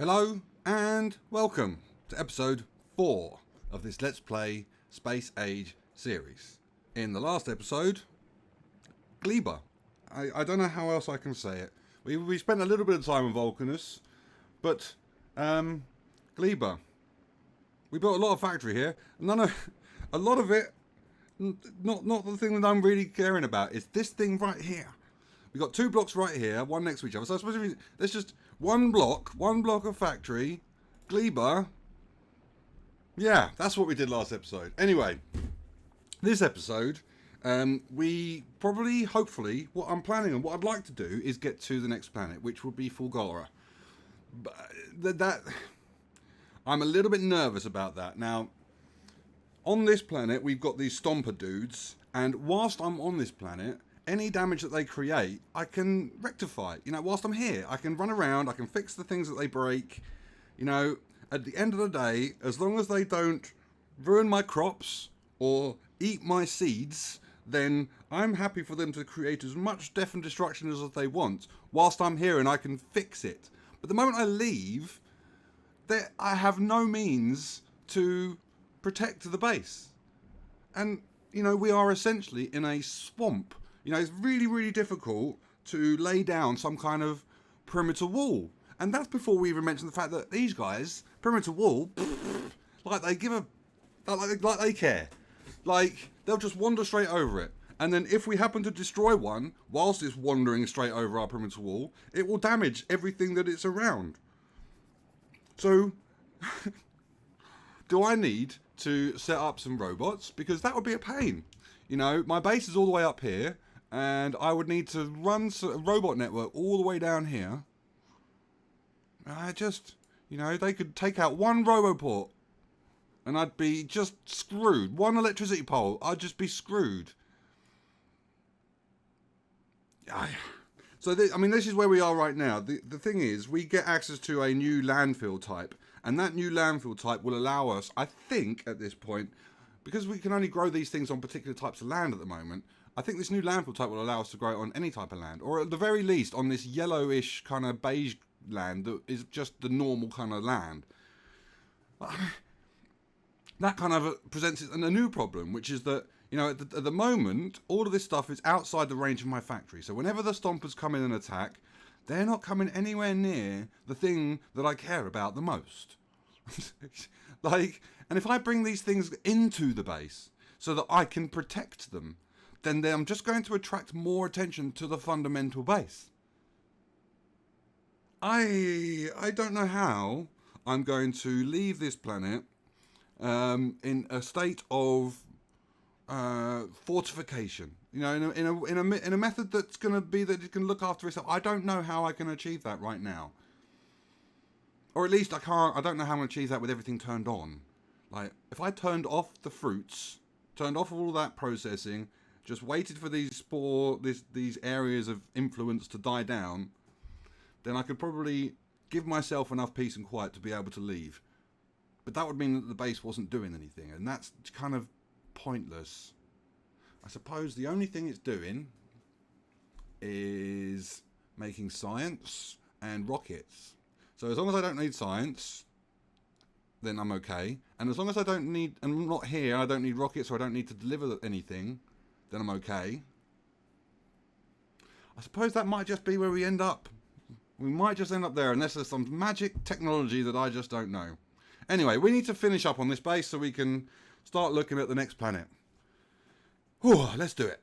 Hello and welcome to episode 4 of this Let's Play Space Age series. In the last episode, Gleba. I don't know how else I can say it. We spent a little bit of time on Vulcanus, but Gleba. We built a lot of factory here. A lot of it, not the thing that I'm really caring about. Is this thing right here. We got 2 blocks right here, one next to each other. So I suppose there's just one block of factory, Gleba. Yeah, that's what we did last episode. Anyway, this episode, we probably, hopefully, what I'm planning and what I'd like to do is get to the next planet, which will be Fulgora. But I'm a little bit nervous about that. Now, on this planet, we've got these stomper dudes, and whilst I'm on this planet, any damage that they create, I can rectify. You know, whilst I'm here, I can run around, I can fix the things that they break. You know, at the end of the day, as long as they don't ruin my crops or eat my seeds, then I'm happy for them to create as much death and destruction as they want, whilst I'm here and I can fix it. But the moment I leave, I have no means to protect the base. And, you know, we are essentially in a swamp. You know, it's really, really difficult to lay down some kind of perimeter wall. And that's before we even mention the fact that these guys, perimeter wall, like they give a, like they care. Like, they'll just wander straight over it. And then if we happen to destroy one, whilst it's wandering straight over our perimeter wall, it will damage everything that it's around. So, do I need to set up some robots? Because that would be a pain. You know, my base is all the way up here, and I would need to run a robot network all the way down here. You know, they could take out one roboport, and I'd be just screwed. One electricity pole, I'd just be screwed. So, this is where we are right now. The thing is, we get access to a new landfill type, and that new landfill type will allow us, I think, at this point, because we can only grow these things on particular types of land at the moment, I think this new landfill type will allow us to grow it on any type of land, or at the very least on this yellowish kind of beige land that is just the normal kind of land. That kind of presents a new problem, which is that, you know, at the moment, all of this stuff is outside the range of my factory. So whenever the stompers come in and attack, they're not coming anywhere near the thing that I care about the most. And if I bring these things into the base so that I can protect them, then I'm just going to attract more attention to the fundamental base. I don't know how I'm going to leave this planet in a state of fortification. You know, in a method that's going to be that it can look after itself. I don't know how I can achieve that right now. Or at least I don't know how I'm going to achieve that with everything turned on. Like, if I turned off the fruits, turned off all that processing, just waited for these areas of influence to die down, then I could probably give myself enough peace and quiet to be able to leave. But that would mean that the base wasn't doing anything, and that's kind of pointless. I suppose the only thing it's doing is making science and rockets. So as long as I don't need science, then I'm okay. And as long as I'm not here, I don't need rockets, or I don't need to deliver anything, then I'm okay. I suppose that might just be where we end up. We might just end up there, unless there's some magic technology that I just don't know. Anyway, we need to finish up on this base so we can start looking at the next planet. Whew, let's do it.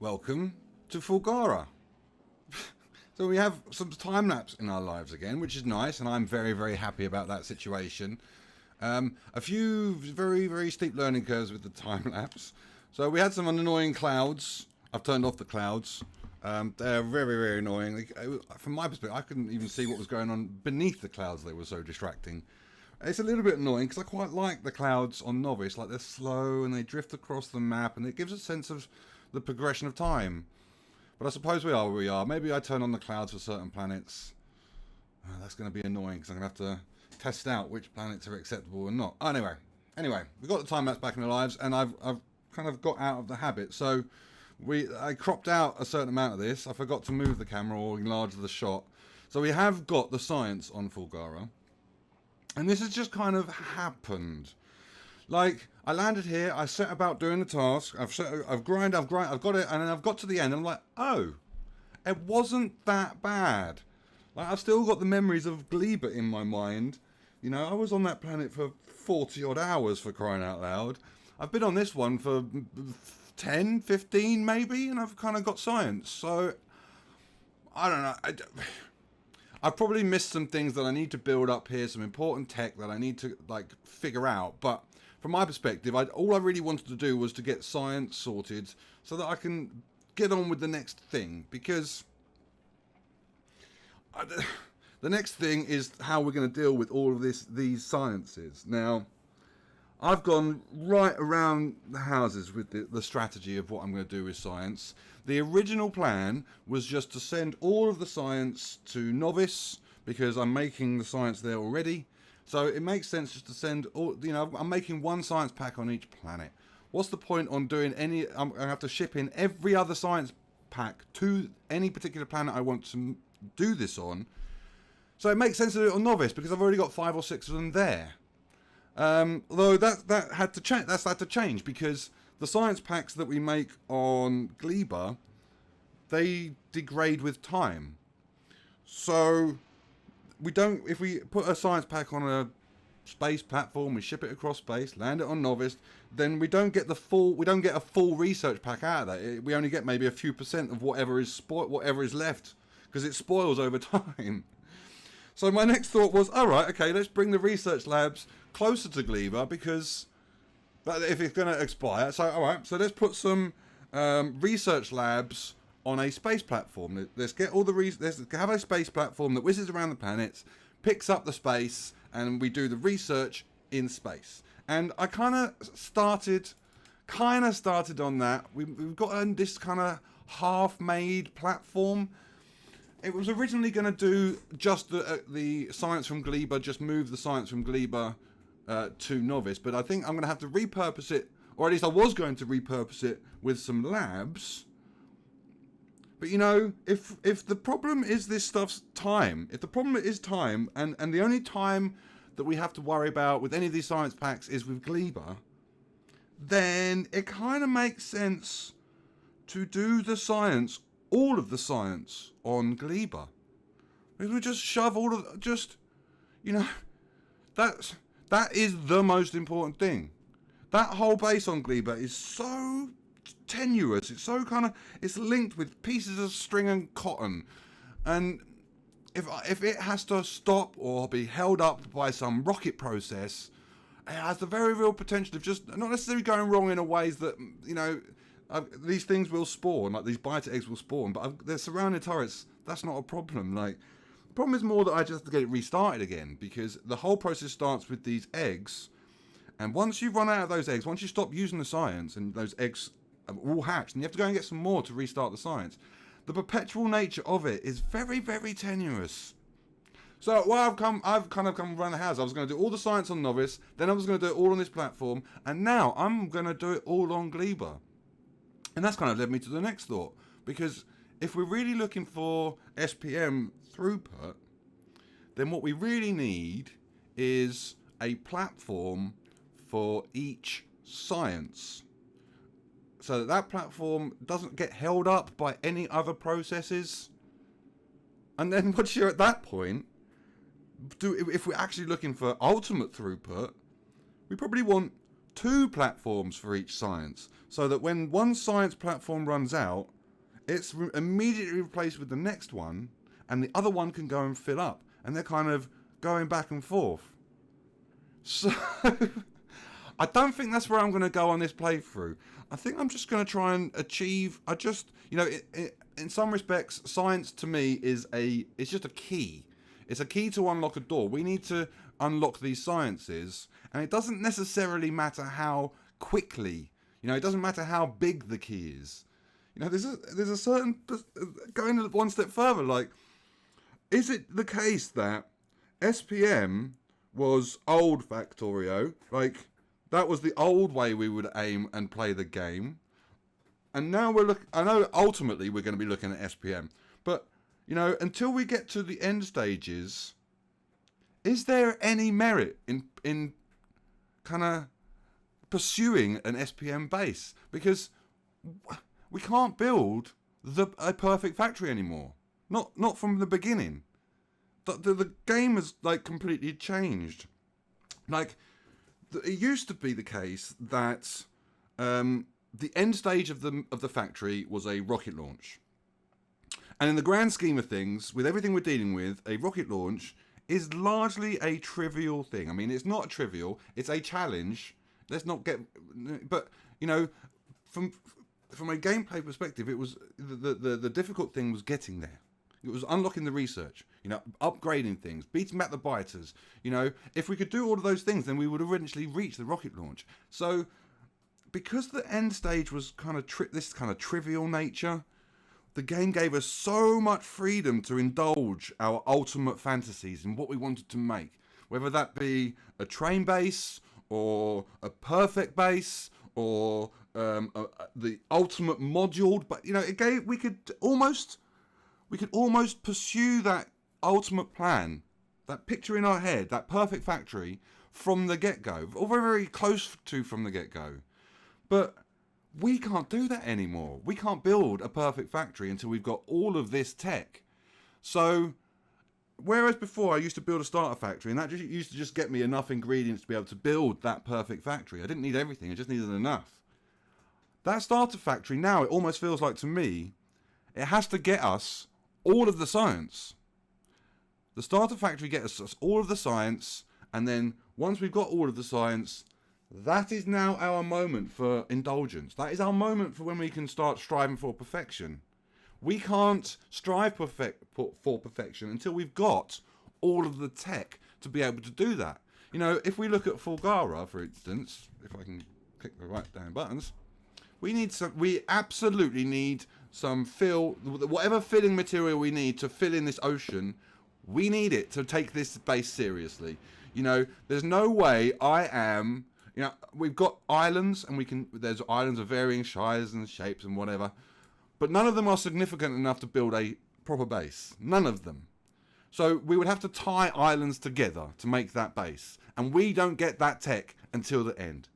Welcome to Fulgora. So we have some time lapse in our lives again, which is nice, and I'm very, very happy about that situation. A few very steep learning curves with the time lapse. So we had some annoying clouds. I've turned off the clouds. They're very annoying. From my perspective, I couldn't even see what was going on beneath the clouds. They were so distracting. It's a little bit annoying because I quite like the clouds on Novice. Like, they're slow and they drift across the map, and it gives a sense of the progression of time. But I suppose we are where we are. Maybe I turn on the clouds for certain planets. That's going to be annoying because I'm going to have to test out which planets are acceptable and not. Anyway, we've got the time lapse back in our lives, and I've kind of got out of the habit. So I cropped out a certain amount of this. I forgot to move the camera or enlarge the shot. So we have got the science on Fulgora. And this has just kind of happened. Like, I landed here, I set about doing the task, I've got it, and then I've got to the end, and I'm like, oh, it wasn't that bad. Like, I've still got the memories of Gleba in my mind. You know, I was on that planet for 40 odd hours, for crying out loud. I've been on this one for 10, 15 maybe, and I've kind of got science. So, I don't know. I've probably missed some things that I need to build up here, some important tech that I need to, like, figure out. But from my perspective, all I really wanted to do was to get science sorted so that I can get on with the next thing. Because the next thing is how we're going to deal with all of these sciences. Now, I've gone right around the houses with the strategy of what I'm going to do with science. The original plan was just to send all of the science to Novice, because I'm making the science there already. So it makes sense just to send all, I'm making one science pack on each planet. What's the point on doing I'm going to have to ship in every other science pack to any particular planet I want to do this on. So it makes sense to do it on Novice, because I've already got 5 or 6 of them there. Although that had to change. That's had to change, because the science packs that we make on Gleba, they degrade with time. So if we put a science pack on a space platform, we ship it across space, land it on Novice, then we don't get a full research pack out of that. We only get maybe a few percent of whatever is left, because it spoils over time. So my next thought was, all right, okay, let's bring the research labs closer to Gleba, because But if it's going to expire, so all right. So let's put some research labs on a space platform. Let's get all the let's have a space platform that whizzes around the planets, picks up the space, and we do the research in space. And I kind of started on that. We've got this kind of half-made platform. It was originally going to do just the science from Gleba, just move the science from Gleba to Novice, but I think I'm going to have to repurpose it, or at least I was going to repurpose it with some labs. But you know, if the problem is this stuff's time, if the problem is time, and the only time that we have to worry about with any of these science packs is with Gleba, then it kind of makes sense to do the science, all of the science, on Gleba. We just shove all of, just, you know, that is the most important thing. That whole base on Gleba is so tenuous. It's so kind of, it's linked with pieces of string and cotton. And if it has to stop or be held up by some rocket process, it has the very real potential of just not necessarily going wrong in a ways that, you know, these things will spawn, like these biter eggs will spawn, but they're surrounding turrets. That's not a problem. Like, the problem is more that I just have to get it restarted again, because the whole process starts with these eggs, and once you run out of those eggs, once you stop using the science and those eggs are all hatched, and you have to go and get some more to restart the science, the perpetual nature of it is very, very tenuous. So, well, I've kind of come around the house. I was going to do all the science on Novice, then I was going to do it all on this platform, and now I'm going to do it all on Gleba. And that's kind of led me to the next thought, because if we're really looking for SPM throughput, then what we really need is a platform for each science, so that that platform doesn't get held up by any other processes. And then once you're at that point, if we're actually looking for ultimate throughput, we probably want 2 platforms for each science, so that when one science platform runs out, it's immediately replaced with the next one, and the other one can go and fill up, and they're kind of going back and forth. So I don't think that's where I'm going to go on this playthrough. I think I'm just going to try and achieve, you know, in some respects, science to me is it's just a key. It's a key to unlock a door. We need to unlock these sciences, and it doesn't necessarily matter how quickly, you know, it doesn't matter how big the key is. You know, there's a certain, going one step further, like, is it the case that SPM was old Factorio, like, that was the old way we would aim and play the game, and now I know ultimately we're going to be looking at SPM, but, you know, until we get to the end stages, is there any merit in kind of pursuing an SPM base? Because we can't build a perfect factory anymore. Not from the beginning. The game has, like, completely changed. Like, it used to be the case that the end stage of the factory was a rocket launch. And in the grand scheme of things, with everything we're dealing with, a rocket launch is largely a trivial thing. I mean, it's not trivial, it's a challenge. Let's not get... But, you know, from a gameplay perspective, it was... The difficult thing was getting there. It was unlocking the research, you know, upgrading things, beating back the biters. You know, if we could do all of those things, then we would eventually reach the rocket launch. So, because the end stage was kind of this kind of trivial nature, the game gave us so much freedom to indulge our ultimate fantasies in what we wanted to make. Whether that be a train base, or a perfect base, or the ultimate module. But, you know, we could almost pursue that ultimate plan, that picture in our head, that perfect factory, from the get-go, or very, very close to from the get-go. But we can't do that anymore. We can't build a perfect factory until we've got all of this tech. So, whereas before I used to build a starter factory, and that used to just get me enough ingredients to be able to build that perfect factory. I didn't need everything, I just needed enough. That starter factory now, it almost feels like, to me, it has to get us all of the science. The starter factory gets us all of the science, and then once we've got all of the science, That is now our moment for indulgence. That is our moment for when we can start striving for perfection. We can't strive for perfection until we've got all of the tech to be able to do that. You know, if we look at Fulgora, for instance, if I can click the right down buttons, we absolutely need some whatever filling material we need to fill in this ocean. We need it to take this base seriously. You know, there's no way we've got islands, and there's islands of varying sizes and shapes and whatever, but none of them are significant enough to build a proper base. None of them. So we would have to tie islands together to make that base, and we don't get that tech until the end.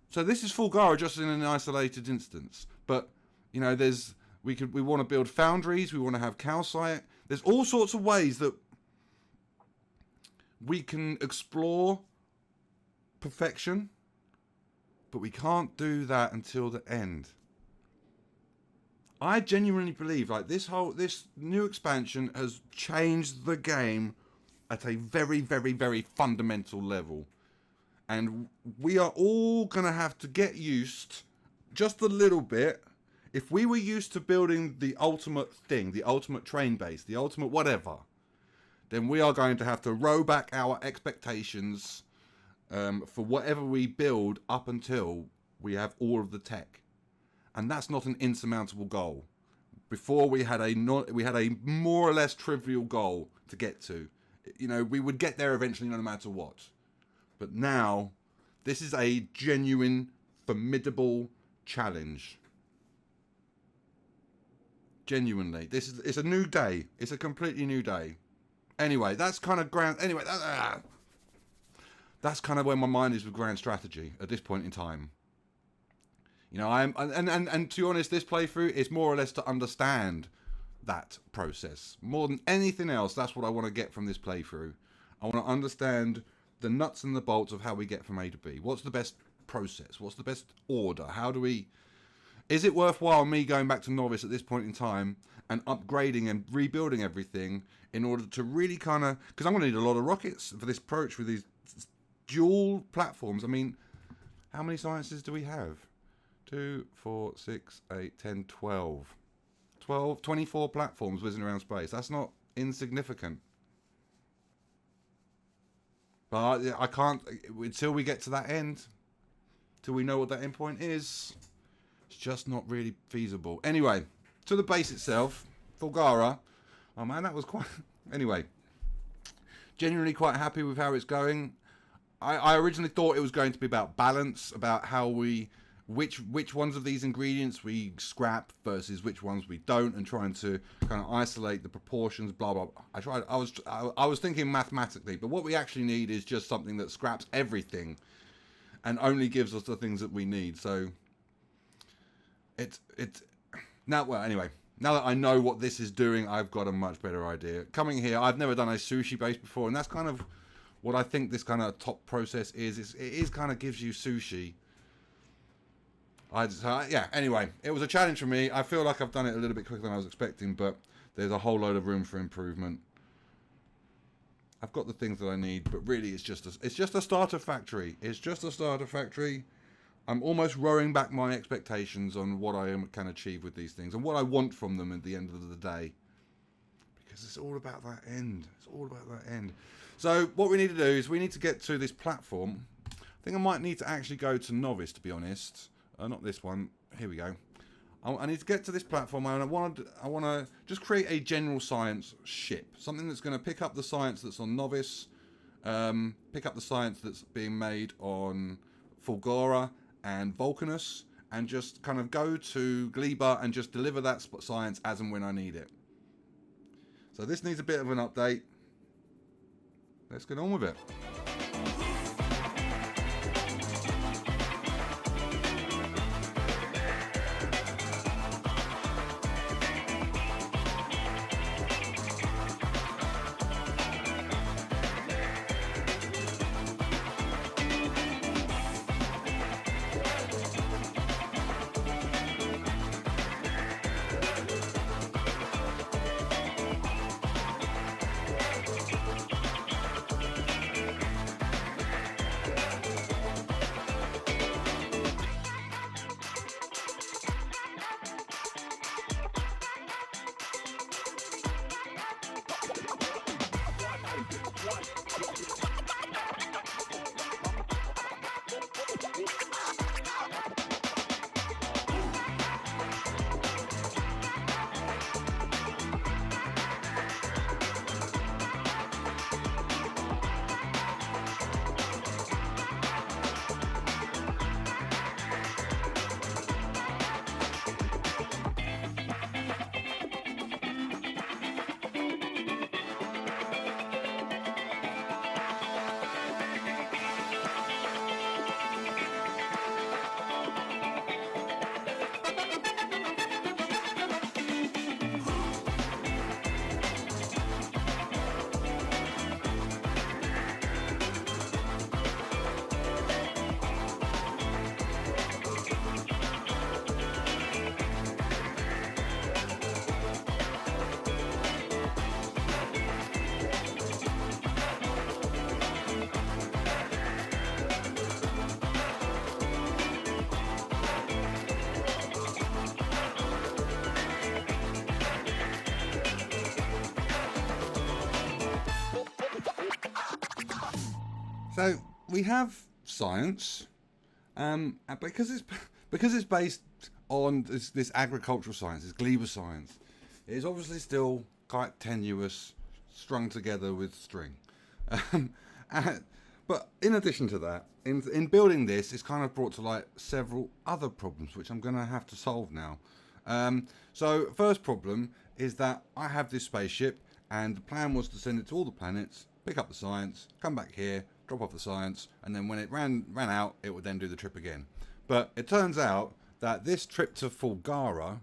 So this is Fulgora just in an isolated instance, but you know, we want to build foundries, we want to have calcite. There's all sorts of ways that we can explore perfection, but we can't do that until the end. I genuinely believe like this new expansion has changed the game at a very, very, very fundamental level. And we are all going to have to get used just a little bit. If we were used to building the ultimate thing, the ultimate train base, the ultimate whatever, then we are going to have to row back our expectations for whatever we build up until we have all of the tech. And that's not an insurmountable goal. Before we had a more or less trivial goal to get to. You know, we would get there eventually no matter what. But now, this is a genuine, formidable challenge. Genuinely. It's a new day. It's a completely new day. Anyway, that's kind of grand. Anyway, that's kind of where my mind is with grand strategy at this point in time. You know, and to be honest, this playthrough is more or less to understand that process. More than anything else, that's what I want to get from this playthrough. I want to understand the nuts and the bolts of how we get from A to B. What's the best process? What's the best order? Is it worthwhile me going back to novice at this point in time and upgrading and rebuilding everything in order to really kind of, because I'm going to need a lot of rockets for this approach with these dual platforms. I mean, how many sciences do we have? 2, 4, 6, 8, 10, 12. 24 platforms whizzing around space. That's not insignificant. But I can't, until we get to that end, till we know what that end point is, it's just not really feasible. Anyway, to the base itself, Fulgora. Oh man, that was quite... Anyway, genuinely quite happy with how it's going. I originally thought it was going to be about balance, about how which ones of these ingredients we scrap versus which ones we don't, and trying to kind of isolate the proportions, blah blah. I was thinking mathematically, but what we actually need is just something that scraps everything and only gives us the things that we need. So anyway, now that I know what this is doing, I've got a much better idea. Coming here, I've never done a sushi base before, and that's kind of what I think this kind of top process is. It kind of gives you sushi. Anyway, it was a challenge for me. I feel like I've done it a little bit quicker than I was expecting, but there's a whole load of room for improvement. I've got the things that I need, but really it's just a starter factory. It's just a starter factory. I'm almost rowing back my expectations on what I can achieve with these things and what I want from them at the end of the day. Because it's all about that end. It's all about that end. So what we need to do is we need to get to this platform. I think I might need to actually go to novice, to be honest. Not this one. Here we go. I need to get to this platform, and I want to just create a general science ship, something that's going to pick up the science that's on novice, pick up the science that's being made on Fulgora and Vulcanus, and just kind of go to Gleba and just deliver that science as and when I need it. So this needs a bit of an update. Let's get on with it. So we have science, and because it's based on this agricultural science, this Gleba science. It is obviously still quite tenuous, strung together with string. Um, but in addition to that, in building this, it's kind of brought to light several other problems, which I'm going to have to solve now. So first problem is that I have this spaceship, and the plan was to send it to all the planets, pick up the science, come back here, drop off the science, and then when it ran out, it would then do the trip again. But it turns out that this trip to Fulgora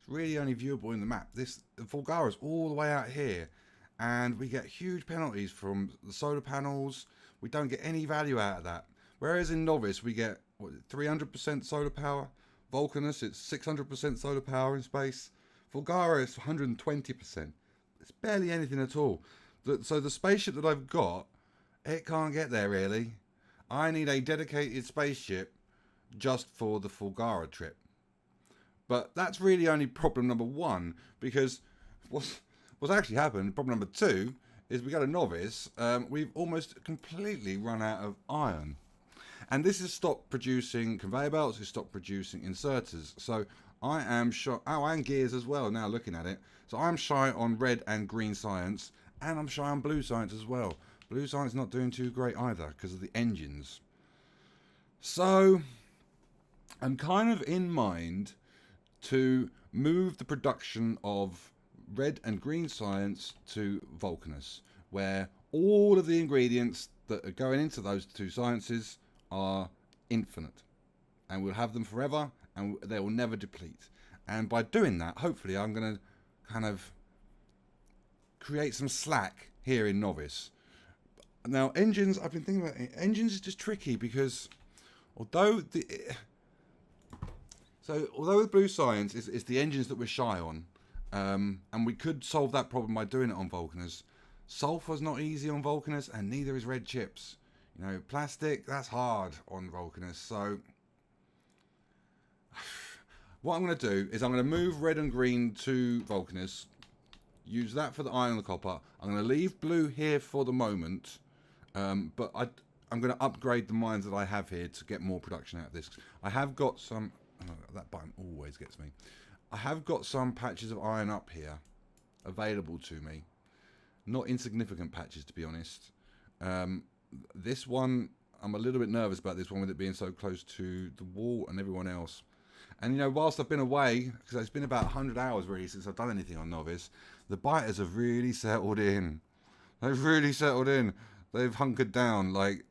is really only viewable in the map. Fulgora is all the way out here, and we get huge penalties from the solar panels. We don't get any value out of that. Whereas in Novice, we get 300% solar power. Vulcanus, it's 600% solar power in space. Fulgora is 120%. It's barely anything at all. So the spaceship that I've got, it can't get there really. I need a dedicated spaceship just for the Fulgora trip. But that's really only problem number one, because what's actually happened, problem number two, is we got a Novice. We've almost completely run out of iron. And this has stopped producing conveyor belts, it's stopped producing inserters. So I am shy, and gears as well, now looking at it. So I'm shy on red and green science, and I'm shy on blue science as well. Blue science not doing too great either because of the engines. So I'm kind of in mind to move the production of red and green science to Vulcanus, where all of the ingredients that are going into those two sciences are infinite, and we'll have them forever, and they will never deplete. And by doing that, hopefully I'm going to kind of create some slack here in Novice. Now engines, I've been thinking about it. Engines is just tricky because although with blue science it's the engines that we're shy on, and we could solve that problem by doing it on Vulcanus. Sulfur's not easy on Vulcanus, and neither is red chips. You know, plastic, that's hard on Vulcanus. So what I'm going to do is I'm going to move red and green to Vulcanus, use that for the iron and the copper. I'm going to leave blue here for the moment, but I'm going to upgrade the mines that I have here to get more production out of this. I have got some... Oh, that button always gets me. I have got some patches of iron up here available to me. Not insignificant patches, to be honest. This one, I'm a little bit nervous about this one with it being so close to the wall and everyone else. And, you know, whilst I've been away, because it's been about 100 hours really since I've done anything on Novice, the biters have really settled in. They've really settled in. They've hunkered down. Like,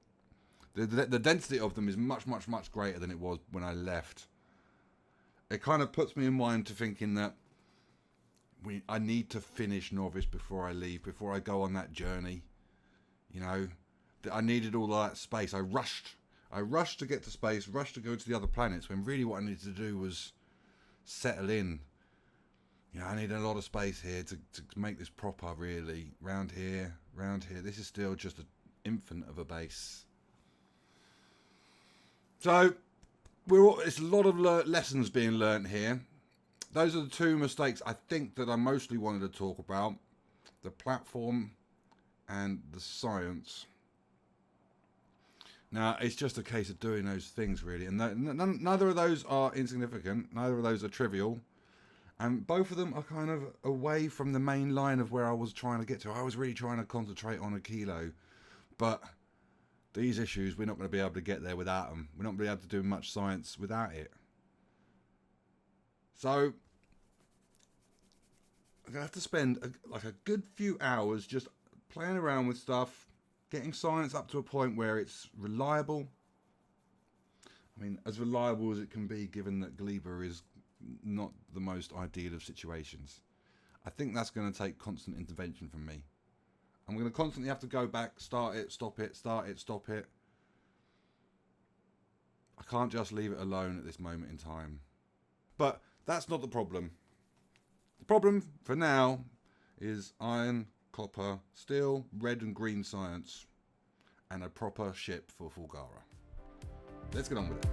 the density of them is much, much, much greater than it was when I left. It kind of puts me in mind to thinking that I need to finish Novice before I leave, before I go on that journey. You know, I needed all that space. I rushed to get to space, rushed to go to the other planets, when really what I needed to do was settle in. You know, I need a lot of space here to make this proper, really. Round here. This is still just an infant of a base. So, it's a lot of lessons being learnt here. Those are the two mistakes I think that I mostly wanted to talk about. The platform and the science. Now, it's just a case of doing those things, really. And neither of those are insignificant. Neither of those are trivial. And both of them are kind of away from the main line of where I was trying to get to. I was really trying to concentrate on a kilo. But these issues, we're not going to be able to get there without them. We're not going to be able to do much science without it. So, I'm going to have to spend a good few hours just playing around with stuff, getting science up to a point where it's reliable. I mean, as reliable as it can be, given that Gleba is not the most ideal of situations. I think that's going to take constant intervention from me. I'm going to constantly have to go back, start it, stop it, start it, stop it. I can't just leave it alone at this moment in time. But that's not the problem. The problem for now is iron, copper, steel, red and green science, and a proper ship for Fulgora. Let's get on with it.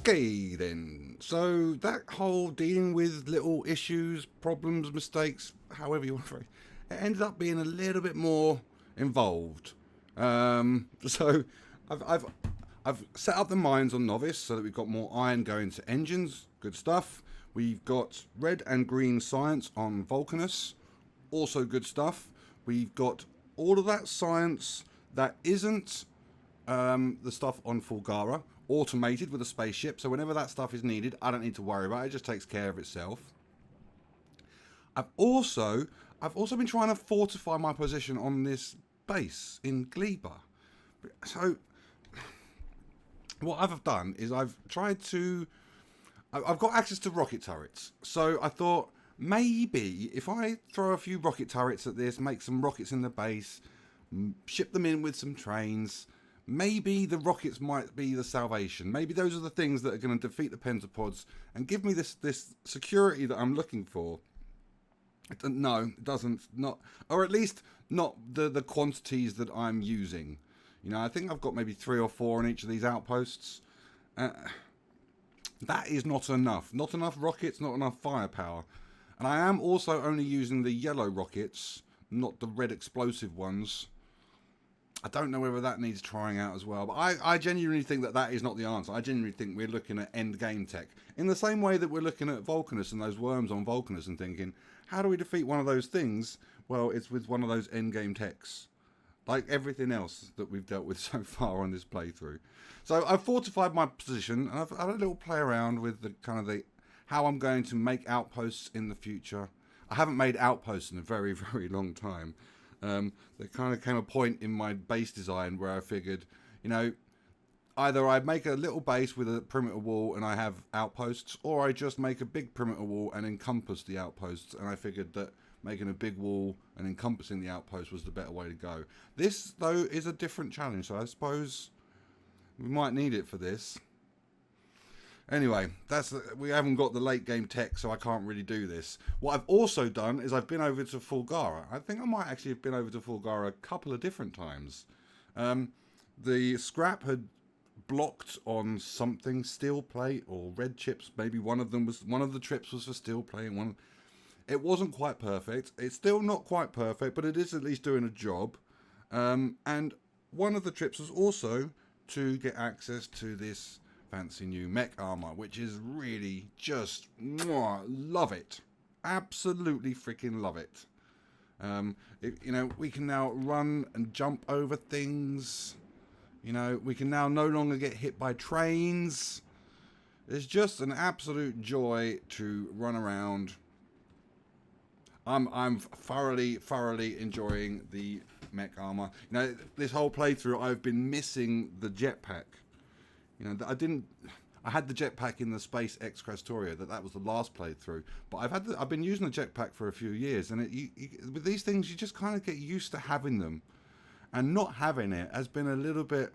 Okay then, so that whole dealing with little issues, problems, mistakes, however you want to phrase it, ended up being a little bit more involved. So I've set up the mines on novice so that we've got more iron going to engines, good stuff. We've got red and green science on Vulcanus, also good stuff. We've got all of that science that isn't the stuff on Fulgora, automated with a spaceship, so whenever that stuff is needed, I don't need to worry about it. It just takes care of itself. I've also been trying to fortify my position on this base in Gleba. So what I've done is I've got access to rocket turrets. So I thought maybe if I throw a few rocket turrets at this, make some rockets in the base, ship them in with some trains, maybe the rockets might be the salvation. Maybe those are the things that are going to defeat the pentapods and give me this security that I'm looking for. No, it doesn't. Not, or at least not the quantities that I'm using. You know, I think I've got maybe 3 or 4 on each of these outposts. That is not enough. Not enough rockets, not enough firepower. And I am also only using the yellow rockets, not the red explosive ones. I don't know whether that needs trying out as well, but I genuinely think that is not the answer. I genuinely think we're looking at end game tech. In the same way that we're looking at Vulcanus and those worms on Vulcanus and thinking, how do we defeat one of those things? Well, it's with one of those end game techs. Like everything else that we've dealt with so far on this playthrough. So I've fortified my position, and I've had a little play around with the how I'm going to make outposts in the future. I haven't made outposts in a very, very long time. There kind of came a point in my base design where I figured, you know, either I make a little base with a perimeter wall and I have outposts, or I just make a big perimeter wall and encompass the outposts. And I figured that making a big wall and encompassing the outpost was the better way to go. This, though, is a different challenge, so I suppose we might need it for this. Anyway, we haven't got the late game tech, so I can't really do this. What I've also done is I've been over to Fulgora. I think I might actually have been over to Fulgora a couple of different times. The scrap had blocked on something, steel plate or red chips. Maybe one of the trips was for steel plate, and it wasn't quite perfect. It's still not quite perfect, but it is at least doing a job. And one of the trips was also to get access to this fancy new mech armor, which is really just love it. Absolutely freaking love it. You know, we can now run and jump over things. You know, we can now no longer get hit by trains. It's just an absolute joy to run around. I'm thoroughly enjoying the mech armor. You know, this whole playthrough I've been missing the jetpack. You know, I had the jetpack in the Space X Factorio. That was the last playthrough. But I've been using the jetpack for a few years, and with these things you just kind of get used to having them, and not having it has been a little bit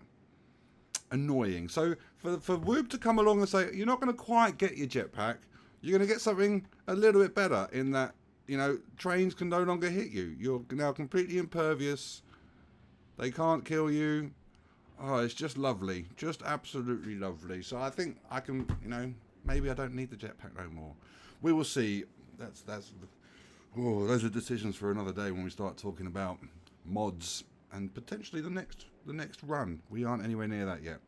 annoying. So for Woob to come along and say you're not going to quite get your jetpack, you're going to get something a little bit better in that, you know, trains can no longer hit you. You're now completely impervious. They can't kill you. Oh, it's just lovely. Just absolutely lovely. So I think I can, you know, maybe I don't need the jetpack no more. We will see. Those are decisions for another day when we start talking about mods and potentially the next run. We aren't anywhere near that yet.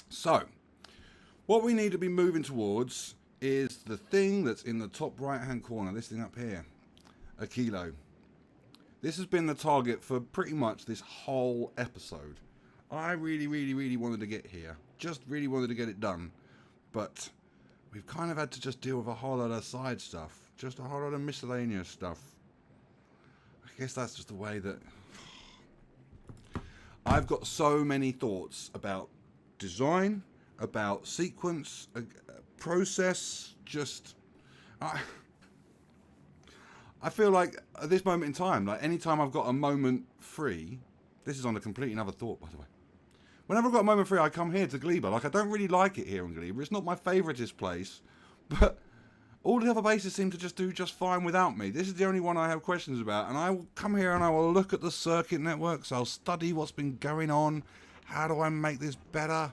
So, what we need to be moving towards is the thing that's in the top right-hand corner. This thing up here. A kilo. This has been the target for pretty much this whole episode. I really wanted to get here. Just really wanted to get it done. But we've kind of had to just deal with a whole lot of side stuff. Just a whole lot of miscellaneous stuff. I guess that's just the way that... I've got so many thoughts about design, about sequence, process, just... I feel like at this moment in time, like any time I've got a moment free... This is on a completely another thought, by the way. Whenever I've got a moment free, I come here to Gleba. Like, I don't really like it here in Gleba. It's not my favouriteest place. But all the other bases seem to just do just fine without me. This is the only one I have questions about. And I will come here and I will look at the circuit networks. I'll study what's been going on. How do I make this better?